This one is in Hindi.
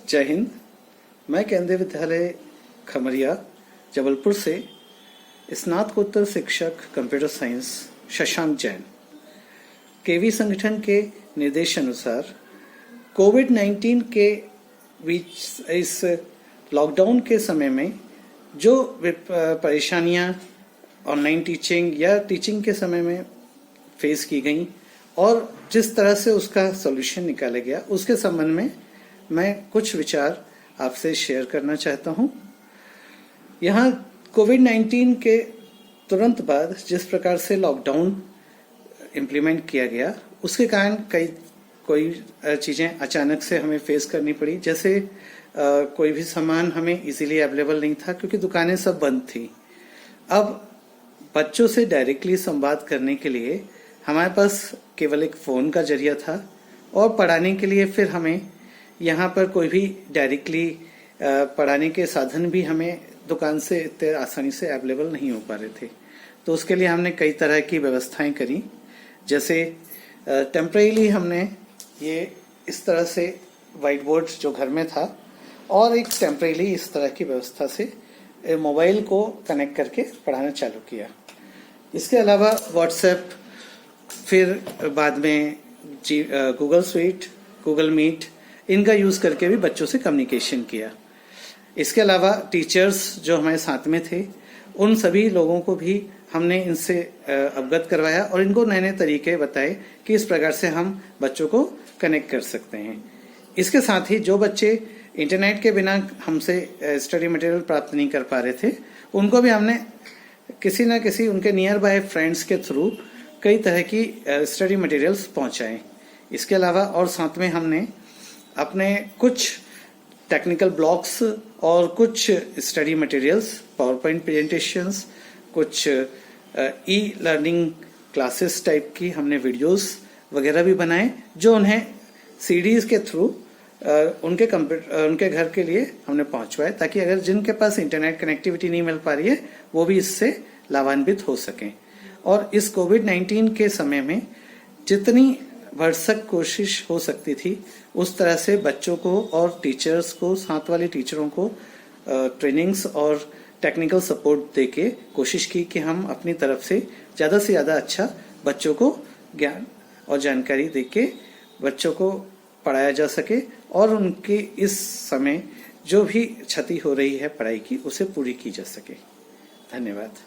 जय हिंद। मैं केंद्रीय विद्यालय खमरिया जबलपुर से स्नातकोत्तर शिक्षक कंप्यूटर साइंस शशांक जैन केवी संगठन के निर्देशानुसार कोविड-19 के बीच इस लॉकडाउन के समय में जो परेशानियां ऑनलाइन टीचिंग या टीचिंग के समय में फेस की गई और जिस तरह से उसका सॉल्यूशन निकाला गया उसके संबंध में मैं कुछ विचार आपसे शेयर करना चाहता हूं। यहाँ कोविड-19 के तुरंत बाद जिस प्रकार से लॉकडाउन इम्प्लीमेंट किया गया उसके कारण कोई चीज़ें अचानक से हमें फेस करनी पड़ी। जैसे कोई भी सामान हमें इजीली अवेलेबल नहीं था क्योंकि दुकानें सब बंद थी। अब बच्चों से डायरेक्टली संवाद करने के लिए हमारे पास केवल एक फ़ोन का जरिया था और पढ़ाने के लिए फिर हमें यहाँ पर कोई भी डायरेक्टली पढ़ाने के साधन भी हमें दुकान से इतने आसानी से अवेलेबल नहीं हो पा रहे थे। तो उसके लिए हमने कई तरह की व्यवस्थाएं करी। जैसे टेम्परेली हमने ये इस तरह से वाइट बोर्ड जो घर में था और एक टेम्परेली इस तरह की व्यवस्था से मोबाइल को कनेक्ट करके पढ़ाना चालू किया। इसके अलावा व्हाट्सएप, फिर बाद में गूगल स्वीट, गूगल मीट, इनका यूज़ करके भी बच्चों से कम्युनिकेशन किया। इसके अलावा टीचर्स जो हमारे साथ में थे उन सभी लोगों को भी हमने इनसे अवगत करवाया और इनको नए नए तरीके बताए कि इस प्रकार से हम बच्चों को कनेक्ट कर सकते हैं। इसके साथ ही जो बच्चे इंटरनेट के बिना हमसे स्टडी मटेरियल प्राप्त नहीं कर पा रहे थे उनको भी हमने किसी न किसी उनके नियर बाय फ्रेंड्स के थ्रू कई तरह की स्टडी मटेरियल्स पहुंचाए। इसके अलावा और साथ में हमने अपने कुछ टेक्निकल ब्लॉग्स और कुछ study materials, power point presentations, कुछ ई लर्निंग क्लासेस टाइप की हमने वीडियोस वगैरह भी बनाए जो उन्हें सीडीज के थ्रू उनके घर के लिए हमने पहुंचवाए ताकि अगर जिनके पास इंटरनेट कनेक्टिविटी नहीं मिल पा रही है वो भी इससे लाभान्वित हो सकें। और इस कोविड-19 के समय में जितनी भरसक कोशिश हो सकती थी उस तरह से बच्चों को और टीचर्स को, साथ वाले टीचरों को ट्रेनिंग्स और टेक्निकल सपोर्ट देके कोशिश की कि हम अपनी तरफ से ज़्यादा अच्छा बच्चों को ज्ञान और जानकारी देके बच्चों को पढ़ाया जा सके और उनकी इस समय जो भी क्षति हो रही है पढ़ाई की उसे पूरी की जा सके। धन्यवाद।